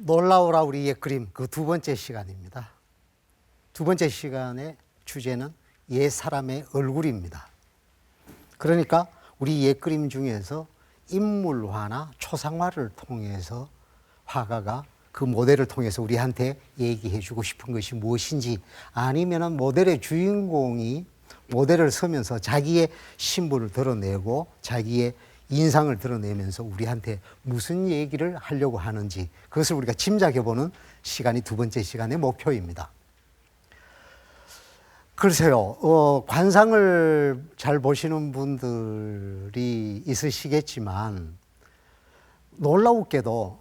놀라워라 우리 옛그림 그 두 번째 시간입니다. 두 번째 시간의 주제는 옛사람의 얼굴입니다. 그러니까 우리 옛그림 중에서 인물화나 초상화를 통해서 화가가 그 모델을 통해서 우리한테 얘기해 주고 싶은 것이 무엇인지, 아니면은 모델의 주인공이 모델을 서면서 자기의 신분을 드러내고 자기의 인상을 드러내면서 우리한테 무슨 얘기를 하려고 하는지, 그것을 우리가 짐작해보는 시간이 두 번째 시간의 목표입니다. 글쎄요, 관상을 잘 보시는 분들이 있으시겠지만 놀라웠게도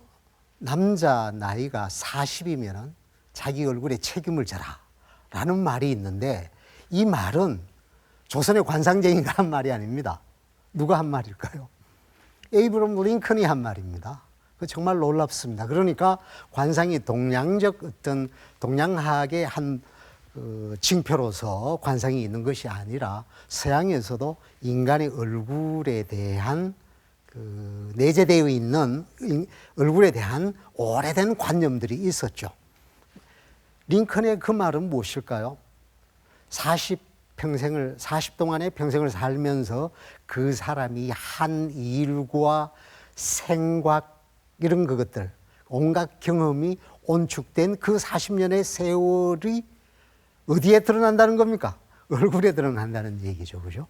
남자 나이가 40이면 자기 얼굴에 책임을 져라 라는 말이 있는데, 이 말은 조선의 관상쟁이가 한 말이 아닙니다. 누가 한 말일까요? 에이브럼 링컨이 한 말입니다. 정말 놀랍습니다. 그러니까 관상이 동양적 어떤 동양학의 한 징표로서 관상이 있는 것이 아니라 서양에서도 인간의 얼굴에 대한 내재되어 있는 얼굴에 대한 오래된 관념들이 있었죠. 링컨의 그 말은 무엇일까요? 40 동안의 평생을 살면서 그 사람이 한 일과 생각 이런 것들, 온갖 경험이 온축된 그 40년의 세월이 어디에 드러난다는 겁니까? 얼굴에 드러난다는 얘기죠. 그죠?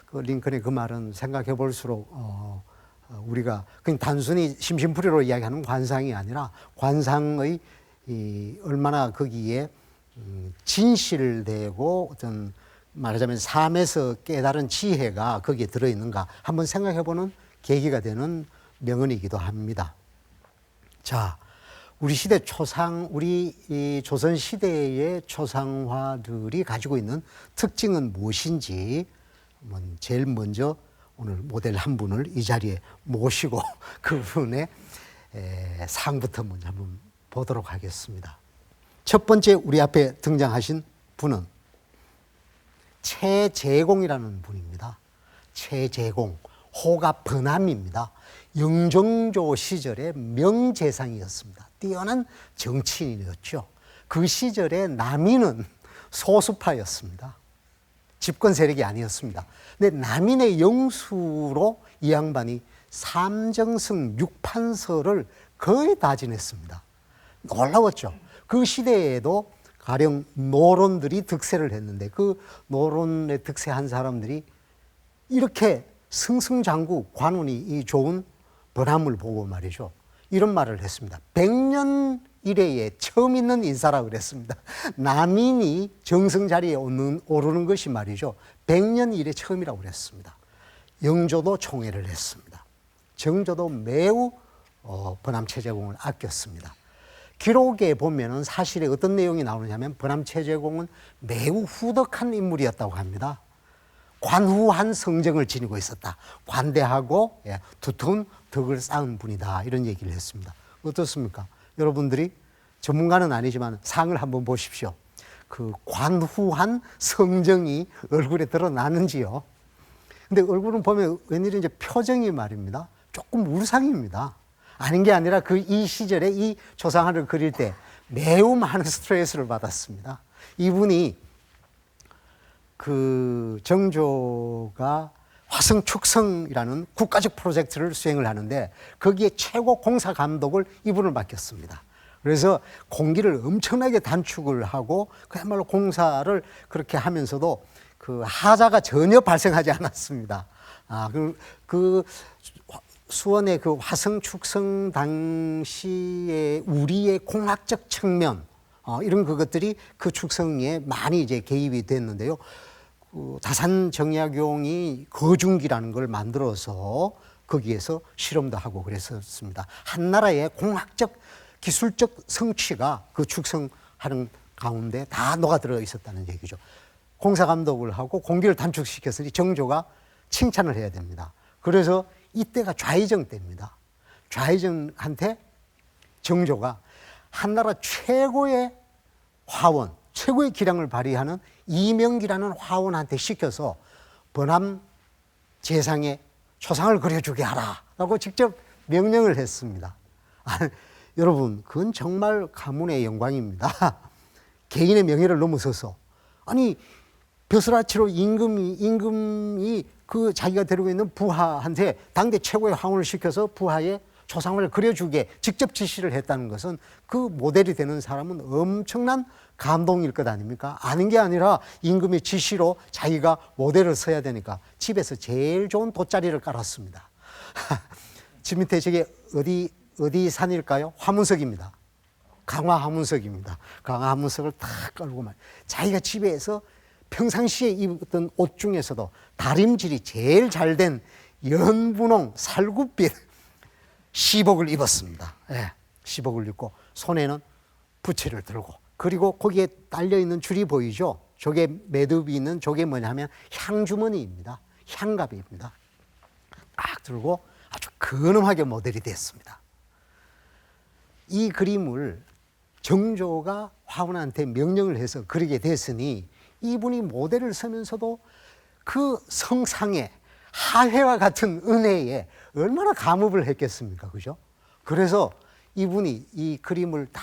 그 링컨의 그 말은 생각해 볼수록 우리가 그냥 단순히 심심풀이로 이야기하는 관상이 아니라 관상의 얼마나 거기에 진실되고 어떤 말하자면 삶에서 깨달은 지혜가 거기에 들어있는가 한번 생각해 보는 계기가 되는 명언이기도 합니다. 자, 우리 시대 우리 이 조선 시대의 초상화들이 가지고 있는 특징은 무엇인지 제일 먼저 오늘 모델 한 분을 이 자리에 모시고 그분의 상부터 먼저 한번 보도록 하겠습니다. 첫 번째 우리 앞에 등장하신 분은 최재공이라는 분입니다. 최재공, 호가 번암입니다. 영종조 시절의 명재상이었습니다. 뛰어난 정치인이었죠. 그 시절에 남인은 소수파였습니다. 집권 세력이 아니었습니다. 근데 남인의 영수로 이 양반이 삼정승 6판서를 거의 다 지냈습니다. 놀라웠죠. 그 시대에도 가령 노론들이 득세를 했는데 그 노론에 득세한 사람들이 이렇게 승승장구 관운이 좋은 번암을 보고 말이죠, 이런 말을 했습니다. 100년 이래에 처음 있는 인사라 그랬습니다. 남인이 정승 자리에 오르는 것이 말이죠, 100년 이래 처음이라고 그랬습니다. 영조도 총애를 했습니다. 정조도 매우 번암 최재공을 아꼈습니다. 기록에 보면은 사실에 어떤 내용이 나오느냐면 번암 최재공은 매우 후덕한 인물이었다고 합니다. 관후한 성정을 지니고 있었다. 관대하고 두터운 덕을 쌓은 분이다. 이런 얘기를 했습니다. 어떻습니까? 여러분들이 전문가는 아니지만 상을 한번 보십시오. 그 관후한 성정이 얼굴에 드러나는지요. 근데 얼굴은 보면 웬일인지 표정이 말입니다, 조금 울상입니다. 아닌 게 아니라 이 시절에 이 초상화를 그릴 때 매우 많은 스트레스를 받았습니다. 이분이 그 정조가 화성축성이라는 국가적 프로젝트를 수행을 하는데 거기에 최고 공사 감독을 이분을 맡겼습니다. 그래서 공기를 엄청나게 단축을 하고 그야말로 공사를 그렇게 하면서도 그 하자가 전혀 발생하지 않았습니다. 수원의 그 화성축성 당시의 우리의 공학적 측면, 이런 그것들이 그 축성에 많이 이제 개입이 됐는데요. 다산정약용이 거중기라는 걸 만들어서 거기에서 실험도 하고 그랬었습니다. 한나라의 공학적 기술적 성취가 그 축성하는 가운데 다 녹아들어 있었다는 얘기죠. 공사 감독을 하고 공기를 단축시켰으니 정조가 칭찬을 해야 됩니다. 그래서 이때가 좌의정 때입니다. 좌의정한테 정조가 한나라 최고의 화원, 최고의 기량을 발휘하는 이명기라는 화원한테 시켜서 번암 재상의 초상을 그려주게 하라 라고 직접 명령을 했습니다. 여러분, 그건 정말 가문의 영광입니다. 개인의 명예를 넘어서서. 아니, 벼슬아치로 임금이 그 자기가 데리고 있는 부하한테 당대 최고의 황혼을 시켜서 부하의 초상화를 그려주게 직접 지시를 했다는 것은 그 모델이 되는 사람은 엄청난 감동일 것 아닙니까? 아는 게 아니라 임금의 지시로 자기가 모델을 서야 되니까 집에서 제일 좋은 돗자리를 깔았습니다. 집 밑에 저게 어디 산일까요? 화문석입니다. 강화 화문석입니다. 강화 화문석을 탁 깔고 말. 자기가 집에서 평상시에 입었던 옷 중에서도 다림질이 제일 잘 된 연분홍 살구빛 시복을 입었습니다. 예, 시복을 입고 손에는 부채를 들고, 그리고 거기에 딸려 있는 줄이 보이죠? 저게 매듭이 있는 저게 뭐냐면 향주머니입니다. 향갑입니다. 딱 들고 아주 근엄하게 모델이 됐습니다. 이 그림을 정조가 화훈한테 명령을 해서 그리게 됐으니 이분이 모델을 서면서도 그 성상에 하회와 같은 은혜에 얼마나 감업을 했겠습니까? 그죠? 그래서 이분이 이 그림을 다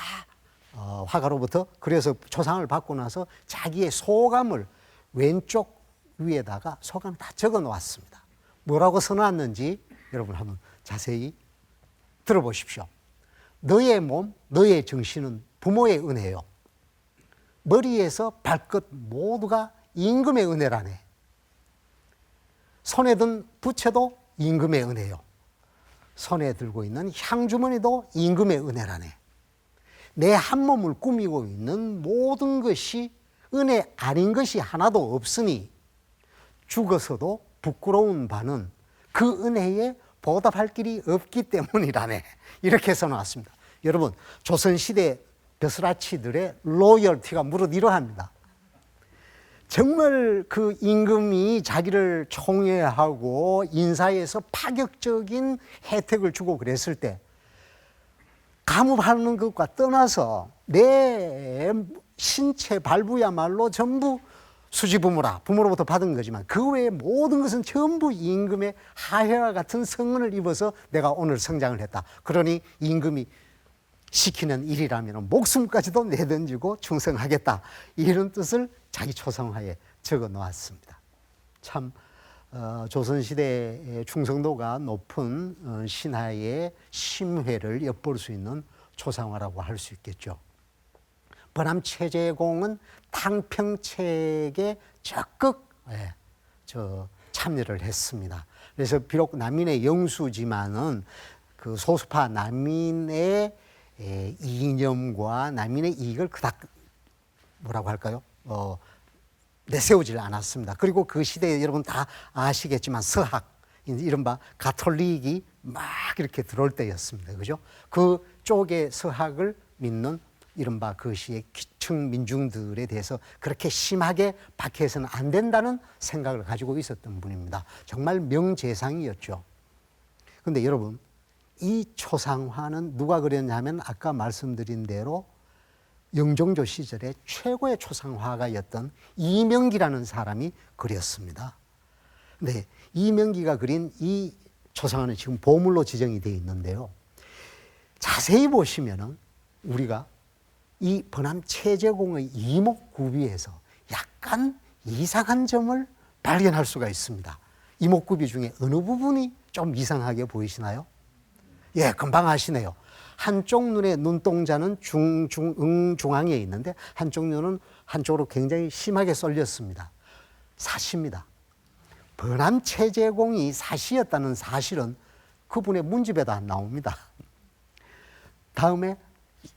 화가로부터 그래서 초상을 받고 나서 자기의 소감을 왼쪽 위에다가 소감을 다 적어 놓았습니다. 뭐라고 써놨는지 여러분 한번 자세히 들어보십시오. 너의 몸, 너의 정신은 부모의 은혜요. 머리에서 발끝 모두가 임금의 은혜라네. 손에 든 부채도 임금의 은혜요. 손에 들고 있는 향주머니도 임금의 은혜라네. 내 한 몸을 꾸미고 있는 모든 것이 은혜 아닌 것이 하나도 없으니 죽어서도 부끄러운 바는 그 은혜에 보답할 길이 없기 때문이라네. 이렇게 써놨습니다. 여러분, 조선시대 벼슬아치들의 로열티가 무릇 이러합니다. 정말 그 임금이 자기를 총애하고 인사에서 파격적인 혜택을 주고 그랬을 때 감업하는 것과 떠나서 내 신체 발부야말로 전부 수지부모라, 부모로부터 받은 거지만 그 외의 모든 것은 전부 임금의 하회와 같은 성은을 입어서 내가 오늘 성장을 했다. 그러니 임금이 시키는 일이라면 목숨까지도 내던지고 충성하겠다. 이런 뜻을 자기 초상화에 적어 놓았습니다. 참 조선시대의 충성도가 높은 신하의 심회를 엿볼 수 있는 초상화라고 할 수 있겠죠. 번암 최재공은 탕평책에 적극 참여를 했습니다. 그래서 비록 남인의 영수지만은 그 소수파 남인의 이념과 남인의 이익을 그닥 뭐라고 할까요? 내세우질 않았습니다. 그리고 그 시대에 여러분 다 아시겠지만 서학, 이른바 가톨릭이 막 이렇게 들어올 때였습니다. 그죠? 그 쪽의 서학을 믿는 이른바 그 시의 기층 민중들에 대해서 그렇게 심하게 박해서는 안 된다는 생각을 가지고 있었던 분입니다. 정말 명재상이었죠. 그런데 여러분, 이 초상화는 누가 그렸냐면 아까 말씀드린 대로 영종조 시절에 최고의 초상화가였던 이명기라는 사람이 그렸습니다. 네, 이명기가 그린 이 초상화는 지금 보물로 지정이 되어 있는데요. 자세히 보시면은 우리가 이 번암 최재공의 이목구비에서 약간 이상한 점을 발견할 수가 있습니다. 이목구비 중에 어느 부분이 좀 이상하게 보이시나요? 예, 금방 아시네요. 한쪽 눈의 눈동자는 중앙에 있는데 한쪽 눈은 한쪽으로 굉장히 심하게 쏠렸습니다. 사시입니다. 번암 최재공이 사시였다는 사실은 그분의 문집에도 안 나옵니다. 다음에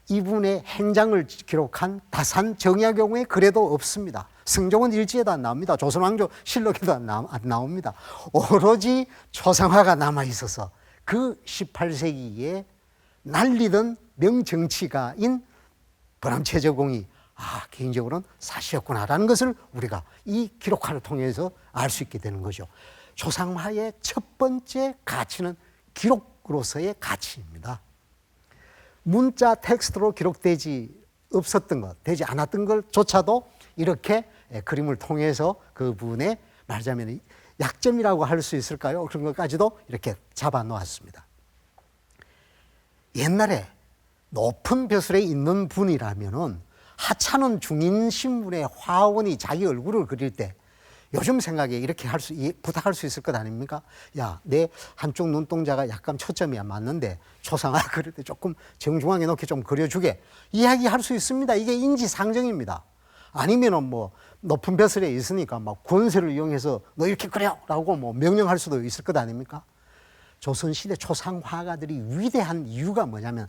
이분의 행장을 기록한 다산 정약용의 글에도 없습니다. 승종원 일지에도 안 나옵니다. 조선왕조 실록에도 안 나옵니다. 오로지 초상화가 남아 있어서 그 18세기에 날리던 명정치가인 번암 최재공이 개인적으로는 사시였구나라는 것을 우리가 이 기록화를 통해서 알 수 있게 되는 거죠. 초상화의 첫 번째 가치는 기록으로서의 가치입니다. 문자 텍스트로 기록되지 없었던 것, 되지 않았던 것조차도 이렇게 그림을 통해서 그분의 말하자면 약점이라고 할 수 있을까요? 그런 것까지도 이렇게 잡아 놓았습니다. 옛날에 높은 벼슬에 있는 분이라면은 하찮은 중인 신분의 화원이 자기 얼굴을 그릴 때 요즘 생각에 이렇게 부탁할 수 있을 것 아닙니까? 야, 내 한쪽 눈동자가 약간 초점이 맞는데 초상화 그릴 때 조금 정중하게 놓게 좀 그려주게 이야기할 수 있습니다. 이게 인지상정입니다. 아니면은 뭐 높은 벼슬에 있으니까 막 권세를 이용해서 너 이렇게 그려라고 뭐 명령할 수도 있을 것 아닙니까? 조선시대 초상화가들이 위대한 이유가 뭐냐면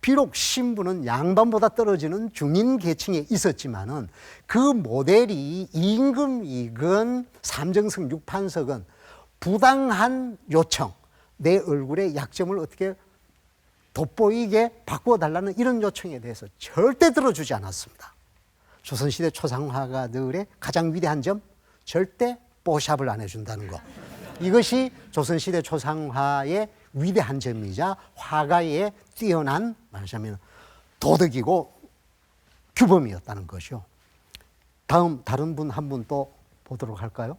비록 신분은 양반보다 떨어지는 중인 계층에 있었지만은 그 모델이 임금이건 삼정석 육판석은 부당한 요청, 내 얼굴의 약점을 어떻게 돋보이게 바꾸어 달라는 이런 요청에 대해서 절대 들어주지 않았습니다. 조선시대 초상화가들의 가장 위대한 점, 절대 뽀샵을 안 해준다는 것. 이것이 조선시대 초상화의 위대한 점이자 화가의 뛰어난 말하자면 도덕이고 규범이었다는 것이요. 다음 다른 분 한 분 또 보도록 할까요?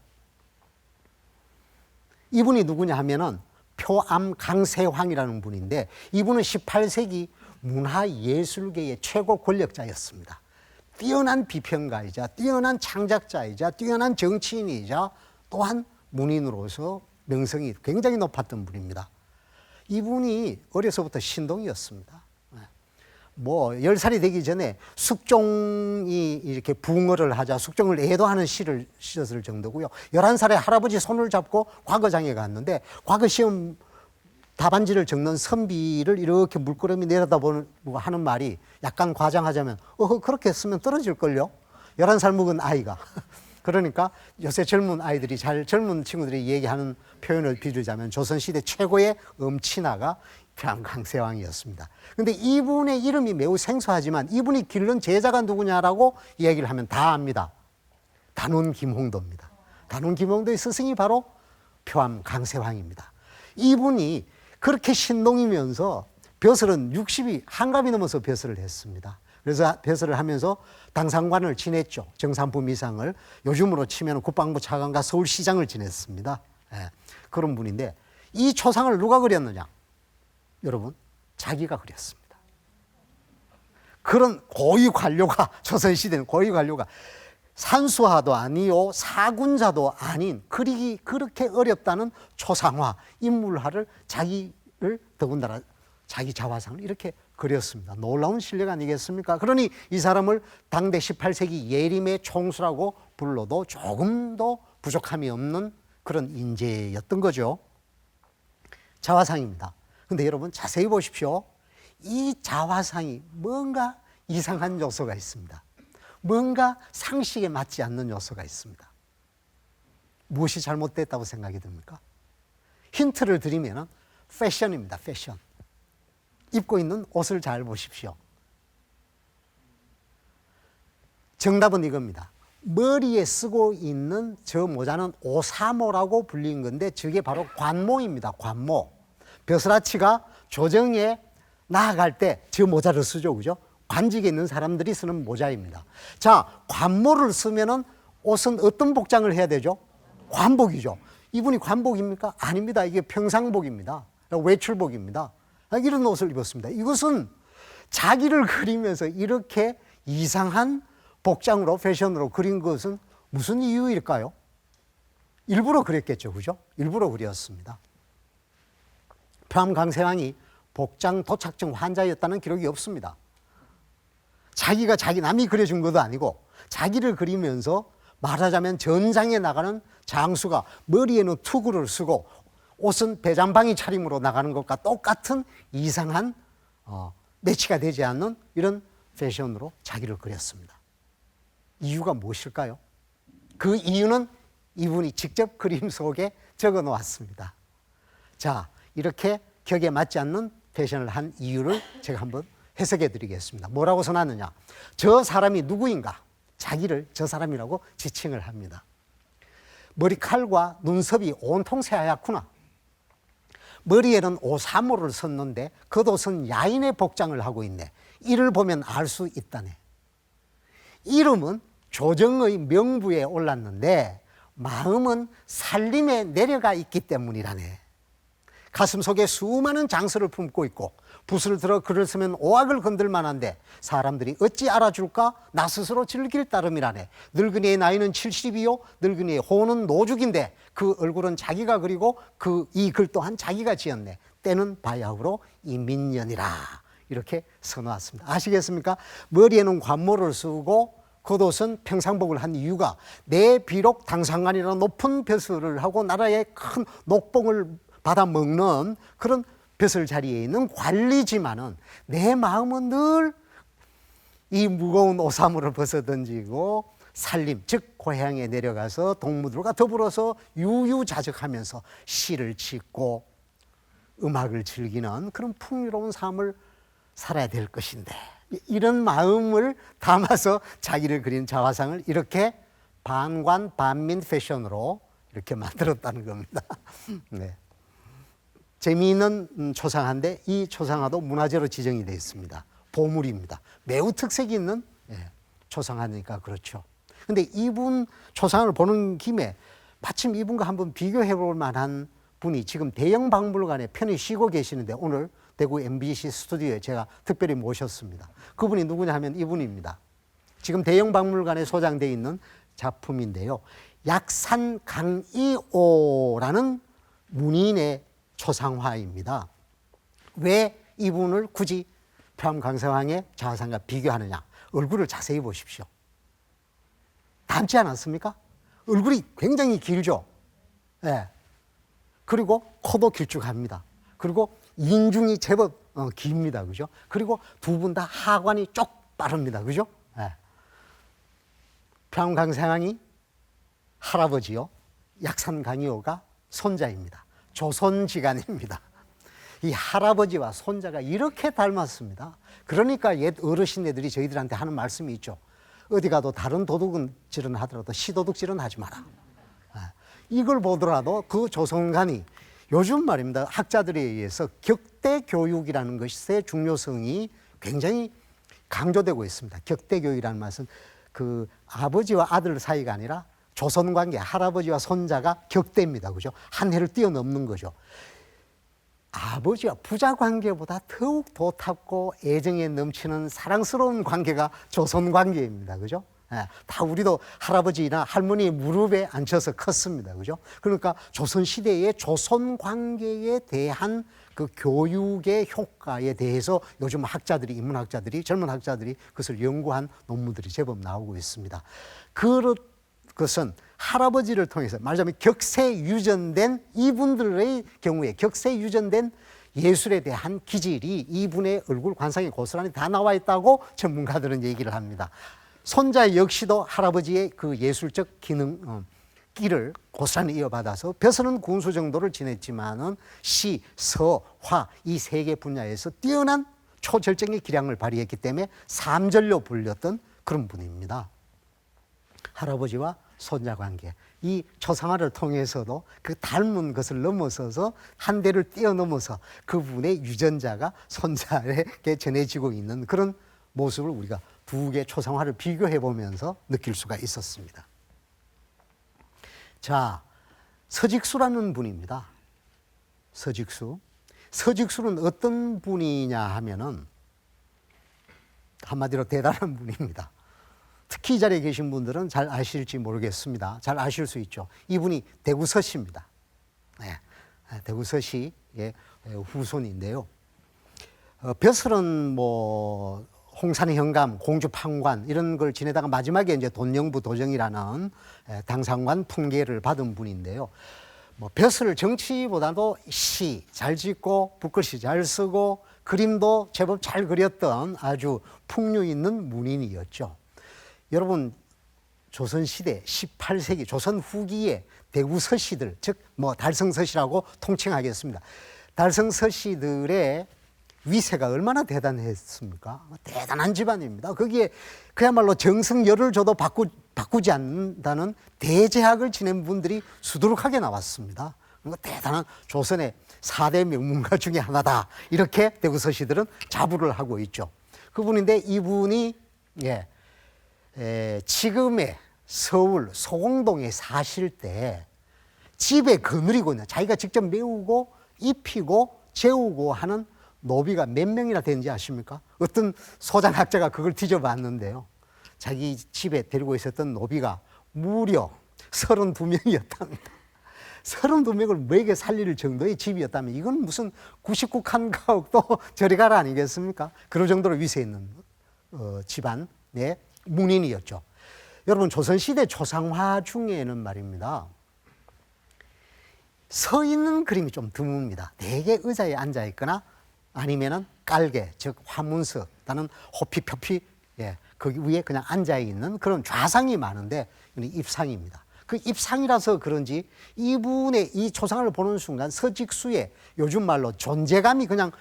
이분이 누구냐 하면은 표암 강세황이라는 분인데 이분은 18세기 문화예술계의 최고 권력자였습니다. 뛰어난 비평가이자 뛰어난 창작자이자 뛰어난 정치인이자 또한 문인으로서 명성이 굉장히 높았던 분입니다. 이분이 어려서부터 신동이었습니다. 뭐 10살이 되기 전에 숙종이 이렇게 붕어를 하자 숙종을 애도하는 시를 쓰었을 정도고요. 11살에 할아버지 손을 잡고 과거장에 갔는데 과거 시험 답안지를 적는 선비를 이렇게 물끄러미 내려다보고 하는 말이 약간 과장하자면 그렇게 쓰면 떨어질걸요. 11살 먹은 아이가. 그러니까 요새 젊은 아이들이 젊은 친구들이 얘기하는 표현을 빌자면 조선시대 최고의 엄친아가 강세왕이었습니다. 근데 이분의 이름이 매우 생소하지만 이분이 기른 제자가 누구냐라고 이야기를 하면 다 압니다. 단원 김홍도입니다. 단원 김홍도의 스승이 바로 표암 강세왕입니다. 이분이 그렇게 신동이면서 벼슬은 60이 한갑이 넘어서 벼슬을 했습니다. 그래서 벼슬을 하면서 당상관을 지냈죠. 정산부 미상을. 요즘으로 치면 국방부 차관과 서울시장을 지냈습니다. 그런 분인데 이 초상을 누가 그렸느냐? 여러분, 자기가 그렸습니다. 그런 고위 관료가, 조선시대는 고위 관료가 산수화도 아니요 사군자도 아닌 그리기 그렇게 어렵다는 초상화, 인물화를 자기를 더군다나 자기 자화상을 이렇게 그렸습니다. 놀라운 실력 아니겠습니까? 그러니 이 사람을 당대 18세기 예림의 총수라고 불러도 조금도 부족함이 없는 그런 인재였던 거죠. 자화상입니다. 근데 여러분 자세히 보십시오. 이 자화상이 뭔가 이상한 요소가 있습니다. 뭔가 상식에 맞지 않는 요소가 있습니다. 무엇이 잘못됐다고 생각이 듭니까? 힌트를 드리면 패션입니다. 패션. 입고 있는 옷을 잘 보십시오. 정답은 이겁니다. 머리에 쓰고 있는 저 모자는 오사모라고 불리는 건데 저게 바로 관모입니다. 관모. 벼슬아치가 조정에 나아갈 때 저 모자를 쓰죠. 그죠? 관직에 있는 사람들이 쓰는 모자입니다. 자, 관모를 쓰면은 옷은 어떤 복장을 해야 되죠? 관복이죠. 이분이 관복입니까? 아닙니다. 이게 평상복입니다. 외출복입니다. 이런 옷을 입었습니다. 이것은 자기를 그리면서 이렇게 이상한 복장으로 패션으로 그린 것은 무슨 이유일까요? 일부러 그랬겠죠. 그죠? 일부러 그렸습니다. 표암 강세왕이 복장 도착증 환자였다는 기록이 없습니다. 자기가 남이 그려준 것도 아니고 자기를 그리면서 말하자면 전장에 나가는 장수가 머리에는 투구를 쓰고 옷은 배잔방이 차림으로 나가는 것과 똑같은 이상한 매치가 되지 않는 이런 패션으로 자기를 그렸습니다. 이유가 무엇일까요? 그 이유는 이분이 직접 그림 속에 적어 놓았습니다. 자, 이렇게 격에 맞지 않는 패션을 한 이유를 제가 한번 해석해 드리겠습니다. 뭐라고 써놨느냐? 저 사람이 누구인가? 자기를 저 사람이라고 지칭을 합니다. 머리칼과 눈썹이 온통 새하얗구나. 머리에는 오사모를 썼는데 겉옷은 야인의 복장을 하고 있네. 이를 보면 알 수 있다네. 이름은 조정의 명부에 올랐는데 마음은 살림에 내려가 있기 때문이라네. 가슴 속에 수많은 장서를 품고 있고 붓을 들어 글을 쓰면 오악을 건들 만한데 사람들이 어찌 알아줄까? 나 스스로 즐길 따름이라네. 늙은이의 나이는 70이요 늙은이의 호는 노죽인데 그 얼굴은 자기가 그리고 이 글 또한 자기가 지었네. 때는 바야흐로 이민년이라. 이렇게 써놓았습니다. 아시겠습니까? 머리에는 관모를 쓰고 겉옷은 평상복을 한 이유가 내 비록 당상관이라는 높은 벼슬을 하고 나라의 큰 녹봉을 받아 먹는 그런 벼슬 자리에 있는 관리지만은 내 마음은 늘 이 무거운 오사무를 벗어던지고 산림, 즉 고향에 내려가서 동무들과 더불어서 유유자적하면서 시를 짓고 음악을 즐기는 그런 풍요로운 삶을 살아야 될 것인데 이런 마음을 담아서 자기를 그린 자화상을 이렇게 반관 반민 패션으로 이렇게 만들었다는 겁니다. 네. 재미있는 초상화인데 이 초상화도 문화재로 지정이 되어 있습니다. 보물입니다. 매우 특색이 있는 초상화니까 그렇죠. 근데 이분 초상화를 보는 김에 마침 이분과 한번 비교해 볼 만한 분이 지금 대형 박물관에 편히 쉬고 계시는데 오늘 대구 MBC 스튜디오에 제가 특별히 모셨습니다. 그분이 누구냐 하면 이분입니다. 지금 대형 박물관에 소장되어 있는 작품인데요. 약산강이오라는 문인의 초상화입니다. 왜 이분을 굳이 평강서왕의 자화상과 비교하느냐? 얼굴을 자세히 보십시오. 닮지 않았습니까? 얼굴이 굉장히 길죠. 네. 그리고 코도 길쭉합니다. 그리고 인중이 제법 깁니다. 그죠? 그리고 두 분 다 하관이 쪽 빠릅니다. 그죠? 네. 평강서왕이 할아버지요. 약산강이오가 손자입니다. 조선지간입니다. 이 할아버지와 손자가 이렇게 닮았습니다. 그러니까 옛 어르신네들이 저희들한테 하는 말씀이 있죠. 어디 가도 다른 도둑질은 하더라도 시도둑질은 하지 마라. 이걸 보더라도 그 조선간이 요즘 말입니다. 학자들에 의해서 격대 교육이라는 것의 중요성이 굉장히 강조되고 있습니다. 격대 교육이라는 말은 그 아버지와 아들 사이가 아니라 조선 관계, 할아버지와 손자가 격대입니다. 그죠? 한 해를 뛰어넘는 거죠. 아버지와 부자 관계보다 더욱 도탑고 애정에 넘치는 사랑스러운 관계가 조선 관계입니다. 그죠? 예, 다 우리도 할아버지나 할머니 무릎에 앉혀서 컸습니다. 그죠? 그러니까 조선 시대의 조선 관계에 대한 그 교육의 효과에 대해서 요즘 학자들이, 인문학자들이, 젊은 학자들이 그것을 연구한 논문들이 제법 나오고 있습니다. 그것은 할아버지를 통해서 말하자면 격세유전된 이분들의 경우에 격세유전된 예술에 대한 기질이 이분의 얼굴 관상에 고스란히 다 나와 있다고 전문가들은 얘기를 합니다. 손자 역시도 할아버지의 그 예술적 끼를 고스란히 이어받아서 벼슬은 군수 정도를 지냈지만은 시, 서, 화 이 세 개 분야에서 뛰어난 초절정의 기량을 발휘했기 때문에 삼절로 불렸던 그런 분입니다. 할아버지와 손자 관계, 이 초상화를 통해서도 그 닮은 것을 넘어서서 한 대를 뛰어넘어서 그분의 유전자가 손자에게 전해지고 있는 그런 모습을 우리가 두 개 초상화를 비교해 보면서 느낄 수가 있었습니다. 자, 서직수라는 분입니다. 서직수. 서직수는 어떤 분이냐 하면은 한마디로 대단한 분입니다. 특히 이 자리에 계신 분들은 잘 아실지 모르겠습니다. 잘 아실 수 있죠. 이분이 대구 서씨입니다. 네, 대구 서씨의 후손인데요. 벼슬은 뭐 홍산 현감, 공주 판관 이런 걸 지내다가 마지막에 이제 돈영부 도정이라는 당상관 품계를 받은 분인데요. 뭐 벼슬 정치보다도 시 잘 짓고 붓글씨 잘 쓰고 그림도 제법 잘 그렸던 아주 풍류 있는 문인이었죠. 여러분 조선시대 18세기 조선 후기에 대구 서씨들 즉 뭐 달성서씨라고 통칭하겠습니다. 달성서씨들의 위세가 얼마나 대단했습니까? 대단한 집안입니다. 거기에 그야말로 정승열을 줘도 바꾸지 않는다는 대제학을 지낸 분들이 수두룩하게 나왔습니다. 대단한 조선의 4대 명문가 중에 하나다. 이렇게 대구 서씨들은 자부를 하고 있죠. 그분인데 이분이 지금의 서울 소공동에 사실 때 집에 거느리고 있는 자기가 직접 메우고 입히고 재우고 하는 노비가 몇 명이나 되는지 아십니까? 어떤 소장학자가 그걸 뒤져봤는데요. 자기 집에 데리고 있었던 노비가 무려 32명이었답니다. 32명을 먹여 살릴 정도의 집이었다면 이건 무슨 99칸 가옥도 저리 가라 아니겠습니까? 그럴 정도로 위세 있는 집안의 문인이었죠. 여러분, 조선시대 초상화 중에는 말입니다, 서 있는 그림이 좀 드뭅니다. 대개 의자에 앉아 있거나 아니면은 깔개, 즉 화문석, 나는 호피표피, 거기 위에 그냥 앉아 있는 그런 좌상이 많은데 이건 입상입니다. 그 입상이라서 그런지 이분의 이 초상을 보는 순간 서직수의 요즘 말로 존재감이 그냥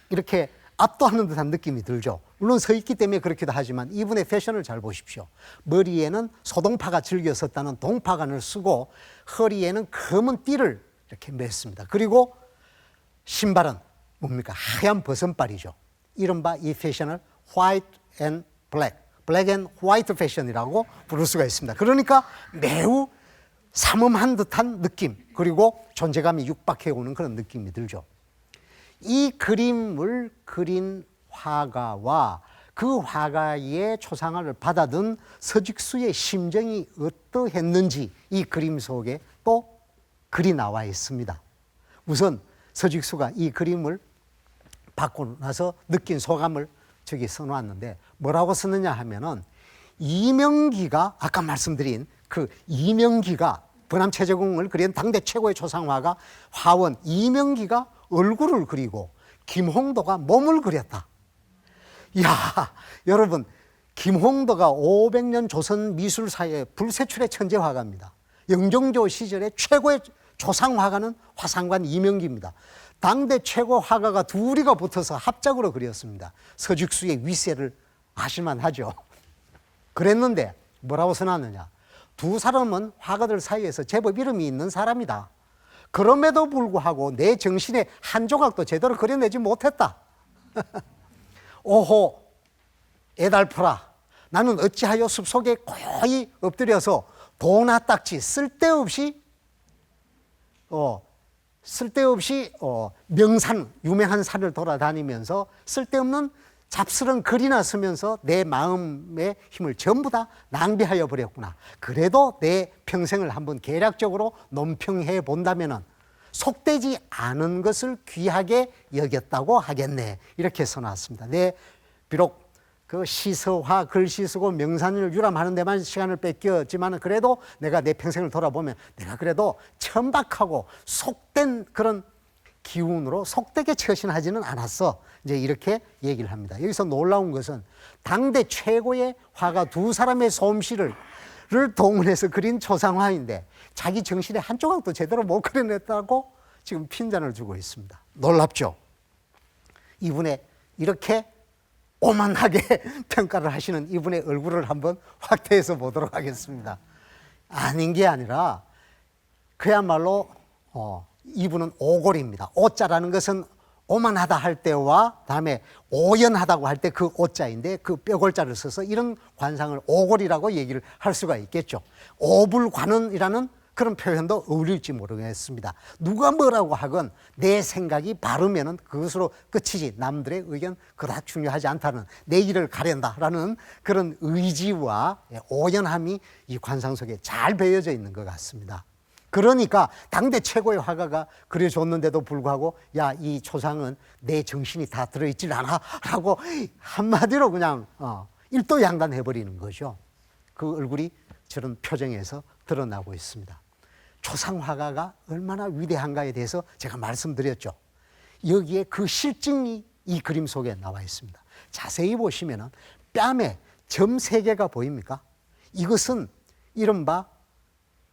이렇게 압도하는 듯한 느낌이 들죠. 물론 서 있기 때문에 그렇기도 하지만 이분의 패션을 잘 보십시오. 머리에는 소동파가 즐겨 썼다는 동파관을 쓰고 허리에는 검은 띠를 이렇게 맸습니다. 그리고 신발은 뭡니까? 하얀 버선발이죠. 이른바 이 패션을 화이트 앤 블랙, 블랙 앤 화이트 패션이라고 부를 수가 있습니다. 그러니까 매우 삼엄한 듯한 느낌, 그리고 존재감이 육박해 오는 그런 느낌이 들죠. 이 그림을 그린 화가와 그 화가의 초상화를 받아든 서직수의 심정이 어떠했는지 이 그림 속에 또 글이 나와 있습니다. 우선 서직수가 이 그림을 받고 나서 느낀 소감을 저기 써놓았는데 뭐라고 쓰느냐 하면은, 이명기가, 아까 말씀드린 그 이명기가, 번암체제궁을 그린 당대 최고의 초상화가 화원 이명기가 얼굴을 그리고 김홍도가 몸을 그렸다. 이야, 여러분, 김홍도가 500년 조선 미술사의 불세출의 천재 화가입니다. 영종조 시절의 최고의 조상화가는 화상관 이명기입니다. 당대 최고 화가가 둘이가 붙어서 합작으로 그렸습니다. 서직수의 위세를 아실만 하죠. 그랬는데 뭐라고 써놨느냐, 두 사람은 화가들 사이에서 제법 이름이 있는 사람이다. 그럼에도 불구하고 내 정신의 한 조각도 제대로 그려내지 못했다. 오호, 애달프라. 나는 어찌하여 숲속에 고요히 엎드려서 도나 딱지 쓸데없이 명산, 유명한 산을 돌아다니면서 쓸데없는 잡스런 글이나 쓰면서 내 마음의 힘을 전부 다 낭비하여 버렸구나. 그래도 내 평생을 한번 계략적으로 논평해 본다면은 속되지 않은 것을 귀하게 여겼다고 하겠네. 이렇게 써놨습니다. 비록 그 시서화, 글씨 쓰고 명산을 유람하는 데만 시간을 뺏겼지만 그래도 내가 내 평생을 돌아보면 내가 그래도 천박하고 속된 그런 기운으로 속되게 처신하지는 않았어. 이제 이렇게 얘기를 합니다. 여기서 놀라운 것은 당대 최고의 화가 두 사람의 솜씨를 동원해서 그린 초상화인데 자기 정신의 한 조각도 제대로 못 그려냈다고 지금 핀잔을 주고 있습니다. 놀랍죠? 이분의 이렇게 오만하게 평가를 하시는 이분의 얼굴을 한번 확대해서 보도록 하겠습니다. 아닌 게 아니라 그야말로 이분은 오골입니다. 오자라는 것은 오만하다 할 때와 다음에 오연하다고 할 때 그 오자인데 그 뼈골자를 써서 이런 관상을 오골이라고 얘기를 할 수가 있겠죠. 오불관원이라는 그런 표현도 어울릴지 모르겠습니다. 누가 뭐라고 하건 내 생각이 바르면은 그것으로 끝이지 남들의 의견 그다지 중요하지 않다는, 내 일을 가련다라는 그런 의지와 오연함이 이 관상 속에 잘 배어져 있는 것 같습니다. 그러니까 당대 최고의 화가가 그려줬는데도 불구하고 야, 이 초상은 내 정신이 다 들어있질 않아 라고 한마디로 그냥 일도양단해버리는 거죠. 그 얼굴이 저런 표정에서 드러나고 있습니다. 초상화가가 얼마나 위대한가에 대해서 제가 말씀드렸죠. 여기에 그 실증이 이 그림 속에 나와 있습니다. 자세히 보시면 뺨에 점 3개가 보입니까? 이것은 이른바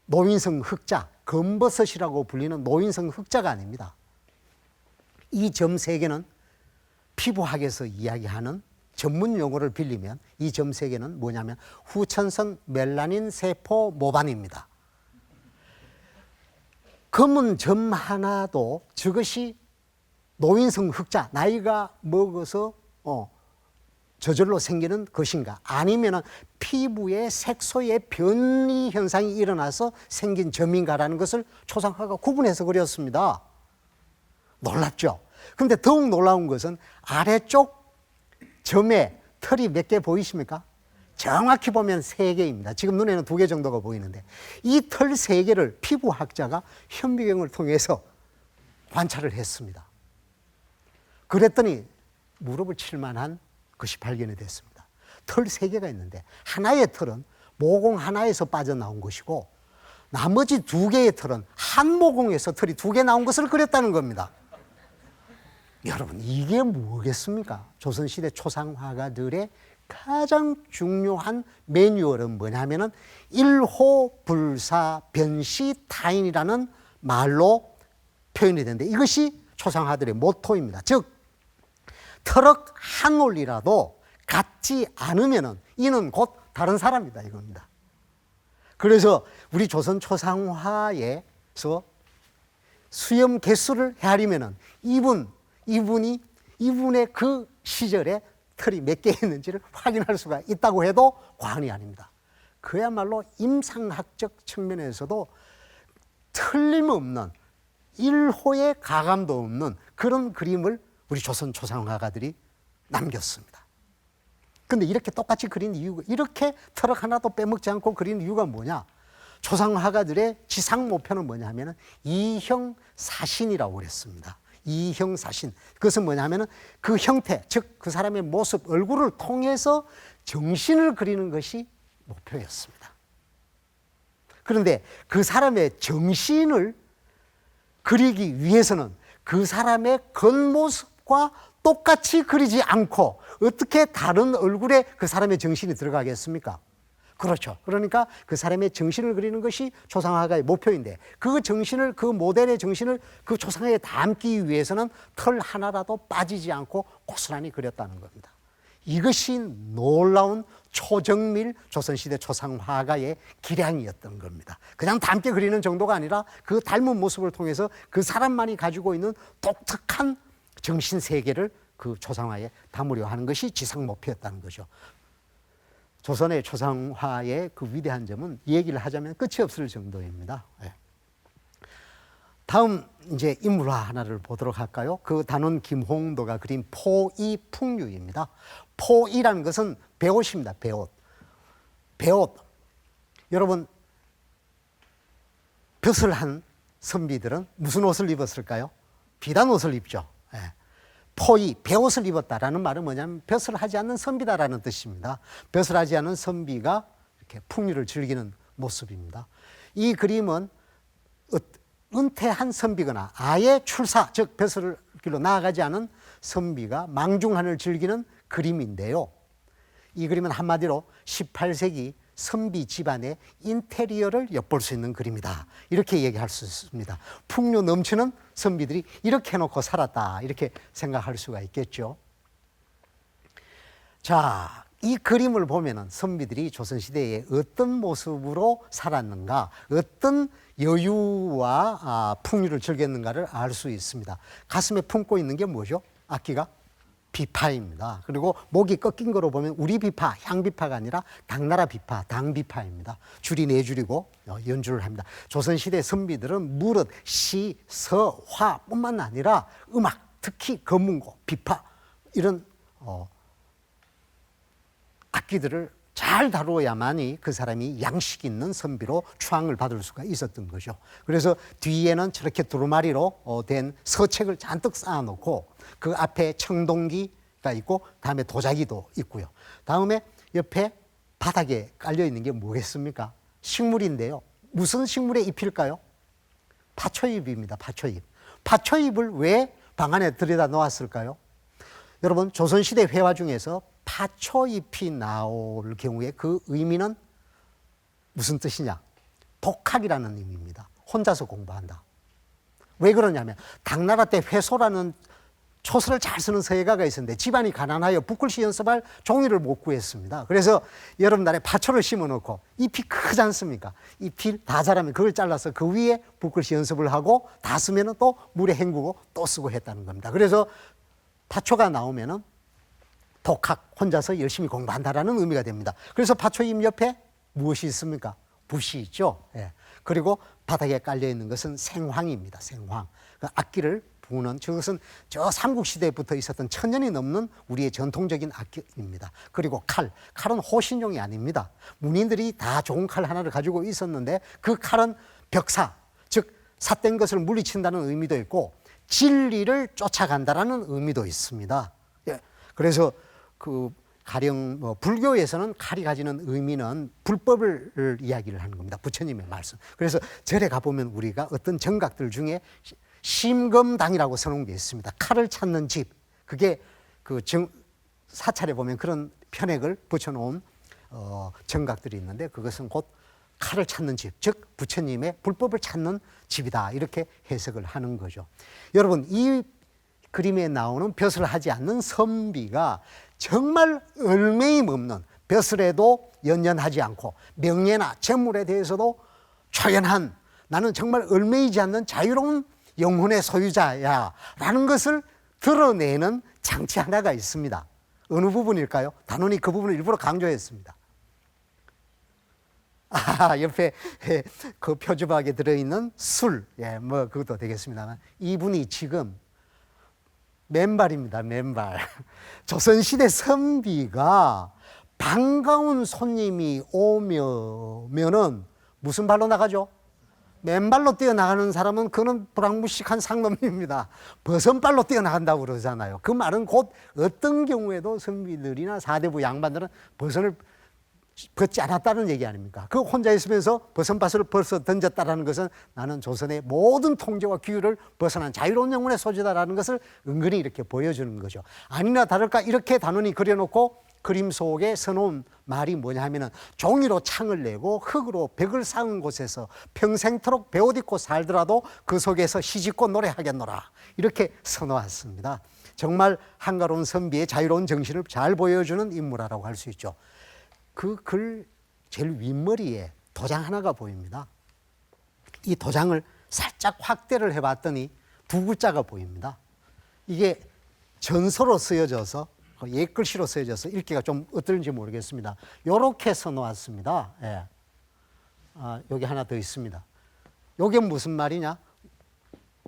노인성 흑자, 검버섯이라고 불리는 노인성 흑자가 아닙니다. 이 점 3개는 피부학에서 이야기하는 전문 용어를 빌리면 이 점 3개는 뭐냐면 후천성 멜라닌 세포 모반입니다. 검은 점 하나도 저것이 노인성 흑자, 나이가 먹어서 저절로 생기는 것인가, 아니면 피부의 색소의 변이 현상이 일어나서 생긴 점인가라는 것을 초상화가 구분해서 그렸습니다. 놀랍죠? 그런데 더욱 놀라운 것은 아래쪽 점에 털이 몇 개 보이십니까? 정확히 보면 3개입니다. 지금 눈에는 2개 정도가 보이는데 이 털 3개를 피부학자가 현미경을 통해서 관찰을 했습니다. 그랬더니 무릎을 칠 만한 것이 발견이 됐습니다. 털 3개가 있는데 하나의 털은 모공 하나에서 빠져나온 것이고 나머지 2개의 털은 한 모공에서 털이 2개 나온 것을 그렸다는 겁니다. 여러분, 이게 뭐겠습니까? 조선시대 초상화가들의 가장 중요한 매뉴얼은 뭐냐면은 일호불사변시타인이라는 말로 표현이 되는데 이것이 초상화들의 모토입니다. 즉 터럭 한 올이라도 같지 않으면은 이는 곧 다른 사람이다 이겁니다. 그래서 우리 조선 초상화에서 수염 개수를 헤아리면은 이분의 그 시절에 털이 몇 개 있는지를 확인할 수가 있다고 해도 과언이 아닙니다. 그야말로 임상학적 측면에서도 틀림없는 일호의 가감도 없는 그런 그림을 우리 조선 초상화가들이 남겼습니다. 근데 이렇게 똑같이 그린 이유가, 이렇게 털럭 하나도 빼먹지 않고 그린 이유가 뭐냐? 초상화가들의 지상 목표는 뭐냐 하면은 이형사신이라고 그랬습니다. 이형사신. 그것은 뭐냐 하면은 그 형태, 즉 그 사람의 모습, 얼굴을 통해서 정신을 그리는 것이 목표였습니다. 그런데 그 사람의 정신을 그리기 위해서는 그 사람의 겉모습과 똑같이 그리지 않고 어떻게 다른 얼굴에 그 사람의 정신이 들어가겠습니까? 그렇죠. 그러니까 그 사람의 정신을 그리는 것이 초상화가의 목표인데 그 정신을, 그 모델의 정신을 그 초상화에 담기 위해서는 털 하나라도 빠지지 않고 고스란히 그렸다는 겁니다. 이것이 놀라운 초정밀 조선시대 초상화가의 기량이었던 겁니다. 그냥 닮게 그리는 정도가 아니라 그 닮은 모습을 통해서 그 사람만이 가지고 있는 독특한 정신 세계를 그 초상화에 담으려 하는 것이 지상 목표였다는 거죠. 조선의 초상화의 그 위대한 점은 얘기를 하자면 끝이 없을 정도입니다. 네. 다음 이제 인물화 하나를 보도록 할까요? 그 단원 김홍도가 그린 포이풍류입니다. 포이라는 것은 배옷입니다. 배옷. 배옷. 여러분, 벼슬 한 선비들은 무슨 옷을 입었을까요? 비단 옷을 입죠. 네. 포이, 배옷을 입었다라는 말은 뭐냐면 벼슬 하지 않는 선비다라는 뜻입니다. 벼슬 하지 않은 선비가 이렇게 풍류를 즐기는 모습입니다. 이 그림은 은퇴한 선비거나 아예 출사, 즉 벼슬 길로 나아가지 않은 선비가 망중한을 즐기는 그림인데요. 이 그림은 한마디로 18세기 선비 집안의 인테리어를 엿볼 수 있는 그림이다. 이렇게 얘기할 수 있습니다. 풍류 넘치는 선비들이 이렇게 해놓고 살았다. 이렇게 생각할 수가 있겠죠. 자, 이 그림을 보면은 선비들이 조선시대에 어떤 모습으로 살았는가, 어떤 여유와 풍류를 즐겼는가를 알 수 있습니다. 가슴에 품고 있는 게 뭐죠? 악기가? 비파입니다. 그리고 목이 꺾인 거로 보면 우리비파, 향비파가 아니라 당나라 비파, 당비파입니다. 줄이 4줄이고 연주를 합니다. 조선시대 선비들은 무릇 시, 서, 화뿐만 아니라 음악, 특히 검문고, 비파 이런 악기들을 잘 다루어야만이 그 사람이 양식 있는 선비로 추앙을 받을 수가 있었던 거죠. 그래서 뒤에는 저렇게 두루마리로 된 서책을 잔뜩 쌓아놓고 그 앞에 청동기가 있고 다음에 도자기도 있고요. 다음에 옆에 바닥에 깔려있는 게 뭐겠습니까? 식물인데요. 무슨 식물의 잎일까요? 파초잎입니다. 파초잎. 파초잎을 왜 방 안에 들여다 놓았을까요? 여러분, 조선시대 회화 중에서 파초잎이 나올 경우에 그 의미는 무슨 뜻이냐? 독학이라는 의미입니다. 혼자서 공부한다. 왜 그러냐면 당나라 때 회소라는 초서를 잘 쓰는 서예가가 있었는데 집안이 가난하여 붓글씨 연습할 종이를 못 구했습니다. 그래서 여름날에 파초를 심어놓고 잎이 크지 않습니까? 잎이 다 자라면 그걸 잘라서 그 위에 붓글씨 연습을 하고 다 쓰면 또 물에 헹구고 또 쓰고 했다는 겁니다. 그래서 파초가 나오면은 독학, 혼자서 열심히 공부한다라는 의미가 됩니다. 그래서 파초잎 옆에 무엇이 있습니까? 붓이 있죠. 예. 그리고 바닥에 깔려있는 것은 생황입니다. 생황. 그 악기를 부는 저것은 저 삼국시대부터 있었던 1000년이 넘는 우리의 전통적인 악기입니다. 그리고 칼은 호신용이 아닙니다. 문인들이 다 좋은 칼 하나를 가지고 있었는데 그 칼은 벽사, 즉 삿된 것을 물리친다는 의미도 있고 진리를 쫓아간다라는 의미도 있습니다. 예. 그래서 가령 불교에서는 칼이 가지는 의미는 불법을 이야기를 하는 겁니다. 부처님의 말씀. 그래서 절에 가보면 우리가 어떤 정각들 중에 심검당이라고 써놓은 게 있습니다. 칼을 찾는 집. 그게 사찰에 보면 그런 편액을 붙여놓은 정각들이 있는데 그것은 곧 칼을 찾는 집, 즉 부처님의 불법을 찾는 집이다. 이렇게 해석을 하는 거죠. 여러분, 이 그림에 나오는 벼슬을 하지 않는 선비가 정말 얼매임 없는, 벼슬에도 연연하지 않고 명예나 재물에 대해서도 초연한, 나는 정말 얼매이지 않는 자유로운 영혼의 소유자야 라는 것을 드러내는 장치 하나가 있습니다. 어느 부분일까요? 단원이 그 부분을 일부러 강조했습니다. 옆에 그 표주박에 들어있는 술, 그것도 되겠습니다만, 이분이 지금 맨발입니다. 맨발. 조선시대 선비가 반가운 손님이 오면은 무슨 발로 나가죠? 맨발로 뛰어나가는 사람은 그는 불황무식한 상놈입니다. 버선발로 뛰어나간다고 그러잖아요. 그 말은 곧 어떤 경우에도 선비들이나 사대부 양반들은 버선을 벗지 않았다는 얘기 아닙니까? 그 혼자 있으면서 버선밭을 벌써 던졌다라는 것은 나는 조선의 모든 통제와 규율을 벗어난 자유로운 영혼의 소지다라는 것을 은근히 이렇게 보여주는 거죠. 아니나 다를까 이렇게 단원이 그려놓고 그림 속에 써놓은 말이 뭐냐 하면은 종이로 창을 내고 흙으로 벽을 쌓은 곳에서 평생토록 베옷 입고 살더라도 그 속에서 시집고 노래하겠노라. 이렇게 써놓았습니다. 정말 한가로운 선비의 자유로운 정신을 잘 보여주는 인물이라고 할 수 있죠. 그 글 제일 윗머리에 도장 하나가 보입니다. 이 도장을 살짝 확대를 해봤더니 두 글자가 보입니다. 이게 전서로 쓰여져서 옛글씨로 쓰여져서 읽기가 좀 어떨지 모르겠습니다. 이렇게 써놓았습니다. 예. 여기 하나 더 있습니다. 이게 무슨 말이냐?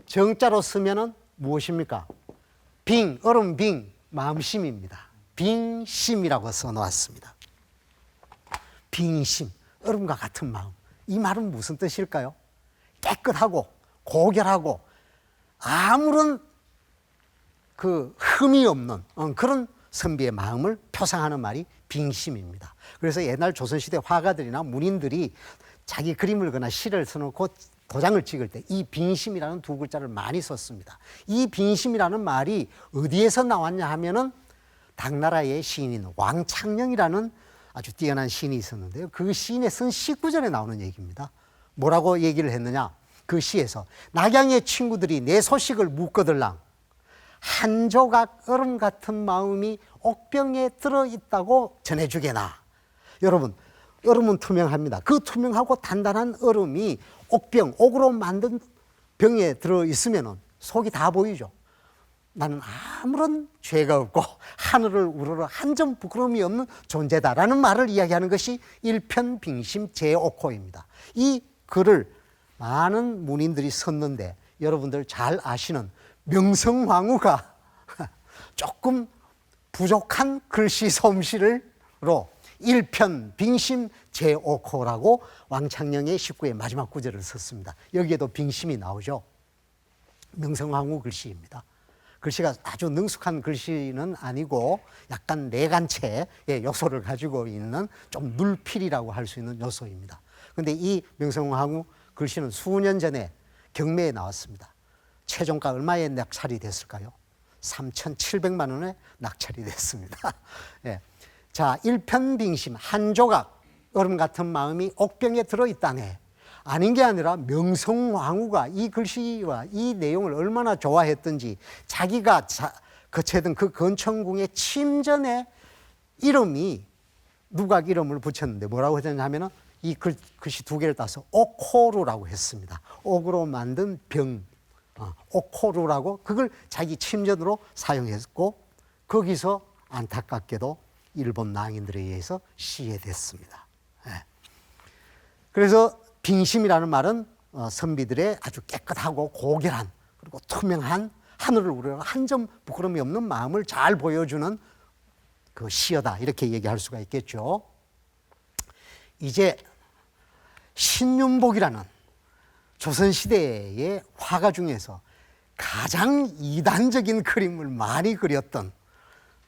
정자로 쓰면은 무엇입니까? 얼음 빙, 마음심입니다. 빙심이라고 써놓았습니다. 빙심, 얼음과 같은 마음. 이 말은 무슨 뜻일까요? 깨끗하고 고결하고 아무런 흠이 없는 그런 선비의 마음을 표상하는 말이 빙심입니다. 그래서 옛날 조선시대 화가들이나 문인들이 자기 그림을 거나 시를 써놓고 도장을 찍을 때 이 빙심이라는 두 글자를 많이 썼습니다. 이 빙심이라는 말이 어디에서 나왔냐 하면은 당나라의 시인인 왕창녕이라는 아주 뛰어난 시인이 있었는데요. 그 시인의 쓴 시구절에 나오는 얘기입니다. 뭐라고 얘기를 했느냐? 그 시에서 낙양의 친구들이 내 소식을 묻거들랑 한 조각 얼음 같은 마음이 옥병에 들어있다고 전해주게나. 여러분, 얼음은 투명합니다. 그 투명하고 단단한 얼음이 옥으로 만든 병에 들어있으면 속이 다 보이죠. 나는 아무런 죄가 없고 하늘을 우러러 한 점 부끄러움이 없는 존재다라는 말을 이야기하는 것이 일편빙심 제5호입니다. 이 글을 많은 문인들이 썼는데 여러분들 잘 아시는 명성황후가 조금 부족한 글씨 솜씨로 일편빙심 제5호라고 왕창녕의 19의 마지막 구절을 썼습니다. 여기에도 빙심이 나오죠. 명성황후 글씨입니다. 글씨가 아주 능숙한 글씨는 아니고 약간 내간체의 요소를 가지고 있는 좀 눌필이라고 할 수 있는 요소입니다. 그런데 이 명성황후 글씨는 수년 전에 경매에 나왔습니다. 최종가 얼마에 낙찰이 됐을까요? 3,700만 원에 낙찰이 됐습니다. 예. 자, 일편빙심, 한 조각 얼음 같은 마음이 옥병에 들어있다네. 아닌 게 아니라 명성황후가 이 글씨와 이 내용을 얼마나 좋아했던지 자기가 거처했던 그 건천궁의 침전에 이름이 누각 이름을 붙였는데 뭐라고 했냐면은 이 글씨 두 개를 따서 옥호루라고 했습니다. 옥으로 만든 병, 옥호루라고 그걸 자기 침전으로 사용했고 거기서 안타깝게도 일본 낭인들에 의해서 시해됐습니다. 예. 그래서 빙심이라는 말은 선비들의 아주 깨끗하고 고결한 그리고 투명한 하늘을 우러러 한 점 부끄러움이 없는 마음을 잘 보여주는 그 시여다, 이렇게 얘기할 수가 있겠죠. 이제 신윤복이라는 조선시대의 화가 중에서 가장 이단적인 그림을 많이 그렸던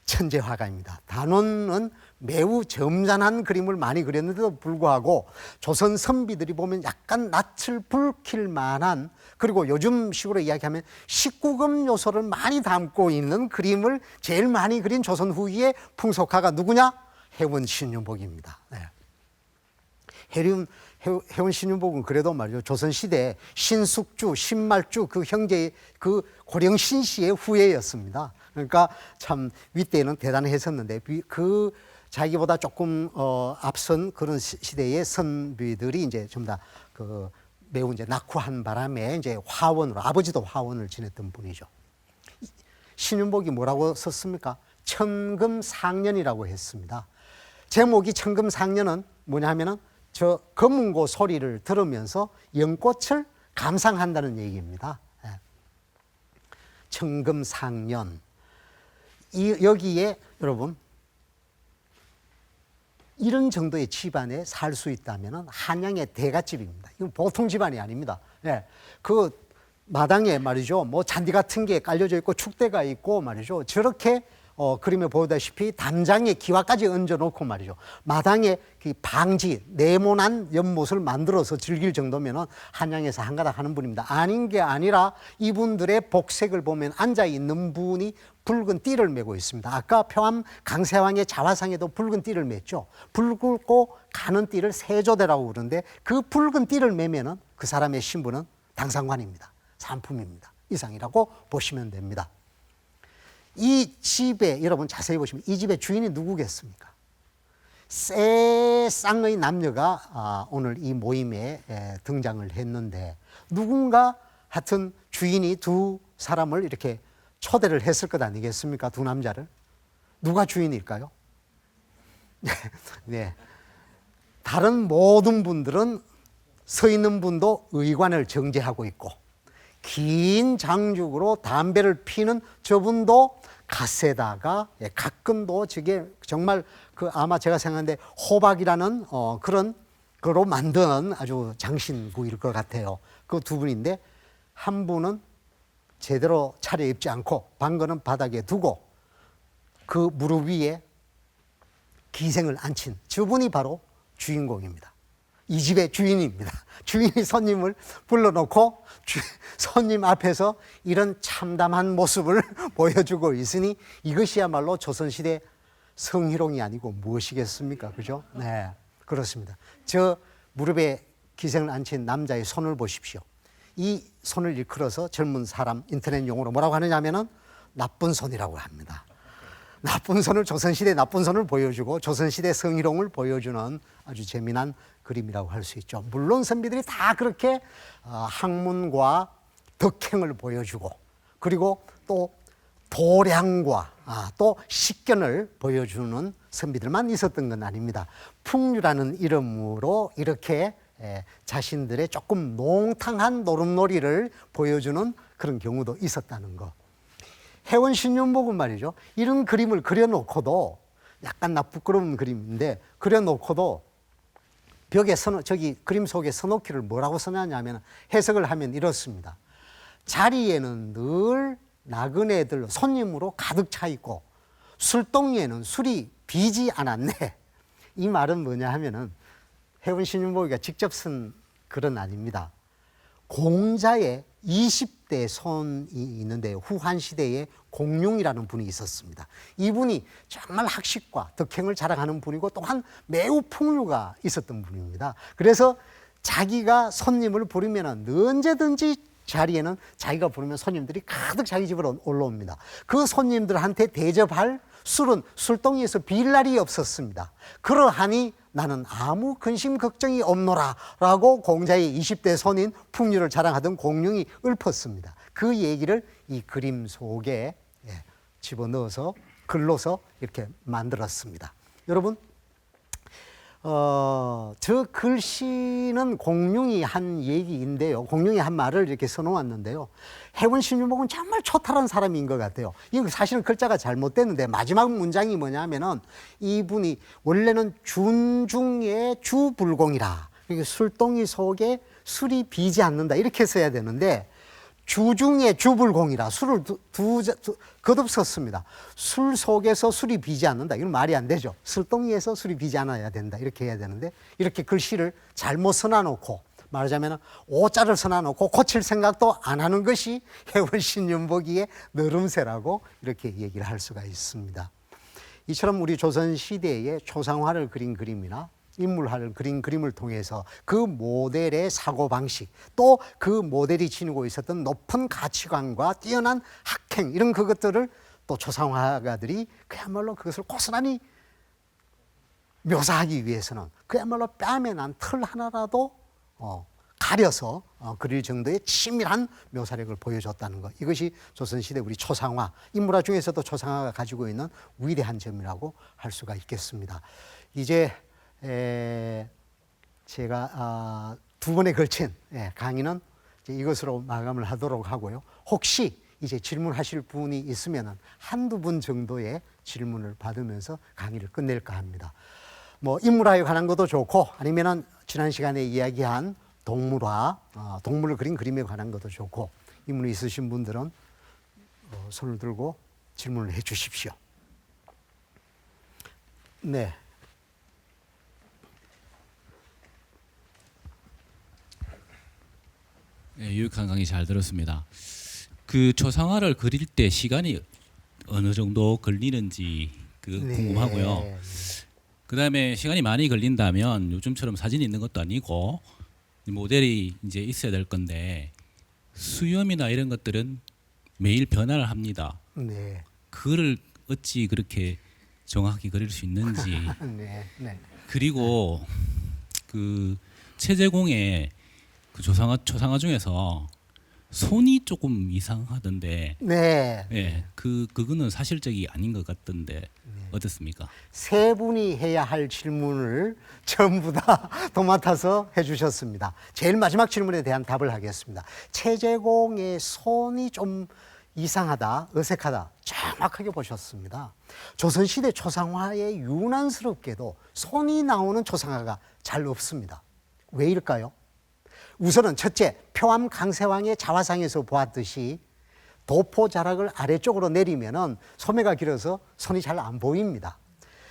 천재 화가입니다. 단원은 매우 점잖은 그림을 많이 그렸는데도 불구하고 조선 선비들이 보면 약간 낯을 불킬 만한, 그리고 요즘식으로 이야기하면 19금 요소를 많이 담고 있는 그림을 제일 많이 그린 조선 후기의 풍속화가 누구냐? 해운 신윤복입니다. 네. 해운 신윤복은 그래도 말이죠, 조선시대 신숙주, 신말주 그 형제의 그 고령 신씨의 후예였습니다. 그러니까 참 윗대는 대단했었는데, 그 자기보다 조금 앞선 그런 시대의 선비들이 이제 좀 다 그 매우 이제 낙후한 바람에 이제 화원으로, 아버지도 화원을 지냈던 분이죠. 신윤복이 뭐라고 썼습니까? 천금상년이라고 했습니다. 제목이 천금상년은 뭐냐 하면은 저 검은고 소리를 들으면서 연꽃을 감상한다는 얘기입니다. 천금상년. 여기에 여러분 이런 정도의 집안에 살 수 있다면 한양의 대갓집입니다. 이건 보통 집안이 아닙니다. 그 마당에 말이죠, 뭐 잔디 같은 게 깔려져 있고 축대가 있고 말이죠, 저렇게 그림에 보다시피 담장에 기와까지 얹어놓고 말이죠, 마당에 그 방지, 네모난 연못을 만들어서 즐길 정도면 한양에서 한가닥 하는 분입니다. 아닌 게 아니라 이분들의 복색을 보면 앉아있는 분이 붉은 띠를 메고 있습니다. 아까 표암 강세왕의 자화상에도 붉은 띠를 맸죠. 붉고 가는 띠를 세조대라고 그러는데, 그 붉은 띠를 매면은 그 사람의 신분은 당상관입니다. 상품입니다. 이상이라고 보시면 됩니다. 이 집에 여러분 자세히 보시면 이 집의 주인이 누구겠습니까? 새 쌍의 남녀가 오늘 이 모임에 등장을 했는데, 누군가 하여튼 주인이 두 사람을 이렇게 초대를 했을 것 아니겠습니까? 두 남자를. 누가 주인일까요? 네. 다른 모든 분들은, 서 있는 분도 의관을 정제하고 있고, 긴 장죽으로 담배를 피는 저분도 갓세다가 가끔도 저게 정말 그 아마 제가 생각하는데 호박이라는 그런 거로 만든 아주 장신구일 것 같아요. 그 두 분인데, 한 분은 제대로 차려입지 않고 방거는 바닥에 두고 그 무릎 위에 기생을 앉힌 저분이 바로 주인공입니다. 이 집의 주인입니다. 주인이 손님을 불러놓고 손님 앞에서 이런 참담한 모습을 보여주고 있으니, 이것이야말로 조선시대 성희롱이 아니고 무엇이겠습니까? 그죠? 네, 그렇습니다. 저 무릎에 기생을 앉힌 남자의 손을 보십시오. 이 손을 일컬어서 젊은 사람 인터넷 용어로 뭐라고 하느냐 하면은 나쁜 손이라고 합니다. 나쁜 손을, 조선시대 나쁜 손을 보여주고 조선시대 성희롱을 보여주는 아주 재미난 그림이라고 할 수 있죠. 물론 선비들이 다 그렇게 학문과 덕행을 보여주고, 그리고 또 도량과 또 식견을 보여주는 선비들만 있었던 건 아닙니다. 풍류라는 이름으로 이렇게 자신들의 조금 농탕한 노름놀이를 보여주는 그런 경우도 있었다는 거. 해원 신윤복은 말이죠, 이런 그림을 그려놓고도, 약간 부끄러운 그림인데 그려놓고도 벽에 저기 그림 속에 써놓기를 뭐라고 써놨냐면, 해석을 하면 이렇습니다. 자리에는 늘 나그네들 손님으로 가득 차 있고 술동이에는 술이 비지 않았네. 이 말은 뭐냐 하면은, 해운 신윤복이가 직접 쓴 글은 아닙니다. 공자의 20대 손이 있는데, 후한시대에 공룡이라는 분이 있었습니다. 이분이 정말 학식과 덕행을 자랑하는 분이고 또한 매우 풍류가 있었던 분입니다. 그래서 자기가 손님을 부르면 언제든지 자리에는 자기가 부르면 손님들이 가득 자기 집으로 올라옵니다. 그 손님들한테 대접할 술은 술동이에서 빌 날이 없었습니다. 그러하니 나는 아무 근심 걱정이 없노라 라고 공자의 20대 손인 풍류를 자랑하던 공룡이 읊었습니다. 그 얘기를 이 그림 속에 집어넣어서 글로서 이렇게 만들었습니다. 여러분, 저 글씨는 공룡이 한 얘기인데요. 공룡이 한 말을 이렇게 써놓았는데요. 해원 신윤복은 정말 초탈한 사람인 것 같아요. 이거 사실은 글자가 잘못됐는데 마지막 문장이 뭐냐면은 이분이 원래는 준중의 주불공이라. 그러니까 술동이 속에 술이 비지 않는다. 이렇게 써야 되는데 주중의 주불공이라 술을 거듭썼습니다. 술 속에서 술이 비지 않는다. 이건 말이 안 되죠. 술동이에서 술이 비지 않아야 된다. 이렇게 해야 되는데 이렇게 글씨를 잘못 써놔놓고 말하자면 오자를 써놔놓고 고칠 생각도 안 하는 것이 해월신윤복이의 너름새라고 이렇게 얘기를 할 수가 있습니다. 이처럼 우리 조선시대의 초상화를 그린 그림이나 인물화를 그린 그림을 통해서 그 모델의 사고방식 또 그 모델이 지니고 있었던 높은 가치관과 뛰어난 학행 이런 그것들을 또 초상화가들이 그야말로 그것을 고스란히 묘사하기 위해서는 그야말로 뺨에 난 털 하나라도 가려서 그릴 정도의 치밀한 묘사력을 보여줬다는 것. 이것이 조선시대 우리 초상화, 인물화 중에서도 초상화가 가지고 있는 위대한 점이라고 할 수가 있겠습니다. 이제 제가 두 번에 걸친 강의는 이제 이것으로 마감을 하도록 하고요. 혹시 이제 질문하실 분이 있으면 한두 분 정도의 질문을 받으면서 강의를 끝낼까 합니다. 뭐 인물화에 관한 것도 좋고 아니면은 지난 시간에 이야기한 동물화, 동물을 그린 그림에 관한 것도 좋고 의문이 있으신 분들은 손을 들고 질문을 해 주십시오. 네. 네, 유익한 강의 잘 들었습니다. 그 초상화를 그릴 때 시간이 어느 정도 걸리는지 궁금하고요. 그다음에 시간이 많이 걸린다면 요즘처럼 사진이 있는 것도 아니고 모델이 이제 있어야 될 건데 수염이나 이런 것들은 매일 변화를 합니다. 네. 그거를 어찌 그렇게 정확히 그릴 수 있는지. 네. 네. 그리고 그 최재공의 그 초상화 중에서 손이 조금 이상하던데. 네. 예, 그거는 사실적이 아닌 것 같던데 어떻습니까? 세 분이 해야 할 질문을 전부 다 도맡아서 해주셨습니다. 제일 마지막 질문에 대한 답을 하겠습니다. 최재공의 손이 좀 이상하다, 어색하다, 정확하게 보셨습니다. 조선시대 초상화에 유난스럽게도 손이 나오는 초상화가 잘 없습니다. 왜일까요? 우선은 첫째, 표암 강세왕의 자화상에서 보았듯이 도포 자락을 아래쪽으로 내리면은 소매가 길어서 손이 잘 안 보입니다.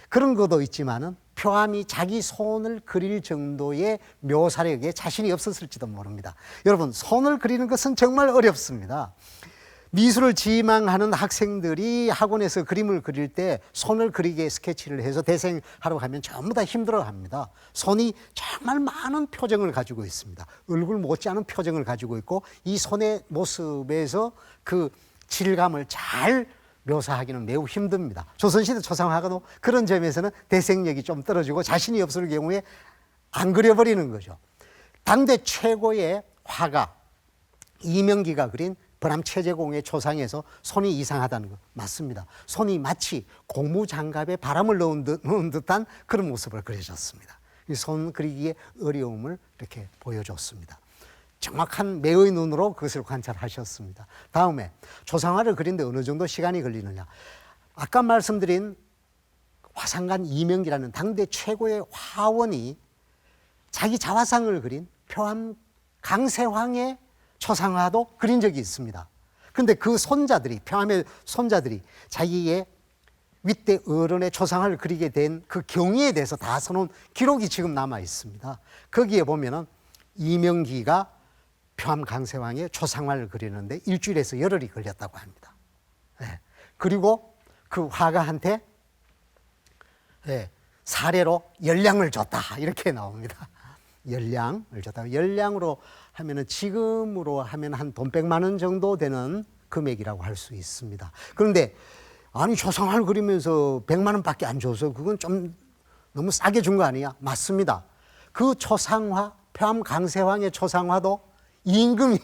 그런 것도 있지만은 표암이 자기 손을 그릴 정도의 묘사력에 자신이 없었을지도 모릅니다. 여러분, 손을 그리는 것은 정말 어렵습니다. 미술을 지망하는 학생들이 학원에서 그림을 그릴 때 손을 그리게 스케치를 해서 대생하러 가면 전부 다 힘들어합니다. 손이 정말 많은 표정을 가지고 있습니다. 얼굴 못지않은 표정을 가지고 있고 이 손의 모습에서 그 질감을 잘 묘사하기는 매우 힘듭니다. 조선시대 초상화가도 그런 점에서는 대생력이 좀 떨어지고 자신이 없을 경우에 안 그려버리는 거죠. 당대 최고의 화가 이명기가 그린 번암 최재공의 초상에서 손이 이상하다는 거 맞습니다. 손이 마치 고무장갑에 바람을 넣은 듯한 그런 모습을 그려줬습니다. 손 그리기의 어려움을 이렇게 보여줬습니다. 정확한 매의 눈으로 그것을 관찰하셨습니다. 다음에 초상화를 그리는데 어느 정도 시간이 걸리느냐. 아까 말씀드린 화상관 이명기라는 당대 최고의 화원이 자기 자화상을 그린 표암 강세황의 초상화도 그린 적이 있습니다. 그런데 그 손자들이, 표암의 손자들이 자기의 윗대 어른의 초상화를 그리게 된 그 경위에 대해서 다 써놓은 기록이 지금 남아 있습니다. 거기에 보면은 이명기가 표암 강세왕의 초상화를 그리는데 일주일에서 열흘이 걸렸다고 합니다. 네. 그리고 그 화가한테 사례로 열량을 줬다 이렇게 나옵니다. 열량을 줬다. 열량으로 하면은 지금으로 하면 한 돈 100만 원 정도 되는 금액이라고 할 수 있습니다. 그런데 아니 초상화를 그리면서 100만 원밖에 안 줘서 그건 좀 너무 싸게 준 거 아니야? 맞습니다. 그 초상화, 표암 강세왕의 초상화도 임금이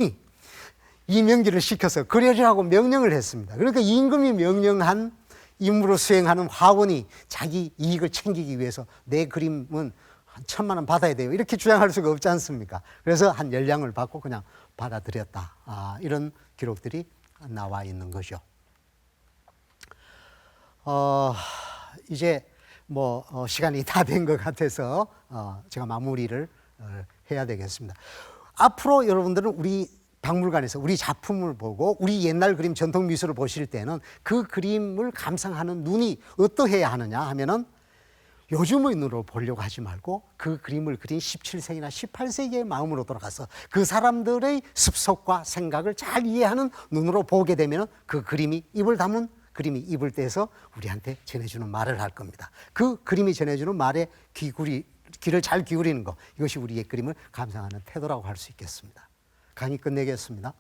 이명기를 시켜서 그려주라고 명령을 했습니다. 그러니까 임금이 명령한 임무를 수행하는 화원이 자기 이익을 챙기기 위해서 내 그림은 한 1,000만 원 받아야 돼요. 이렇게 주장할 수가 없지 않습니까? 그래서 한 열량을 받고 그냥 받아들였다. 이런 기록들이 나와 있는 거죠. 이제 뭐 시간이 다 된 것 같아서 제가 마무리를 해야 되겠습니다. 앞으로 여러분들은 우리 박물관에서 우리 작품을 보고 우리 옛날 그림 전통 미술을 보실 때는 그 그림을 감상하는 눈이 어떠해야 하느냐 하면은 요즘의 눈으로 보려고 하지 말고 그 그림을 그린 17세기나 18세기의 마음으로 돌아가서 그 사람들의 습속과 생각을 잘 이해하는 눈으로 보게 되면 그 그림이 입을 담은 그림이 입을 떼서 우리한테 전해주는 말을 할 겁니다. 그 그림이 전해주는 말에 귀를 잘 기울이는 것, 이것이 우리 옛 그림을 감상하는 태도라고 할 수 있겠습니다. 강의 끝내겠습니다.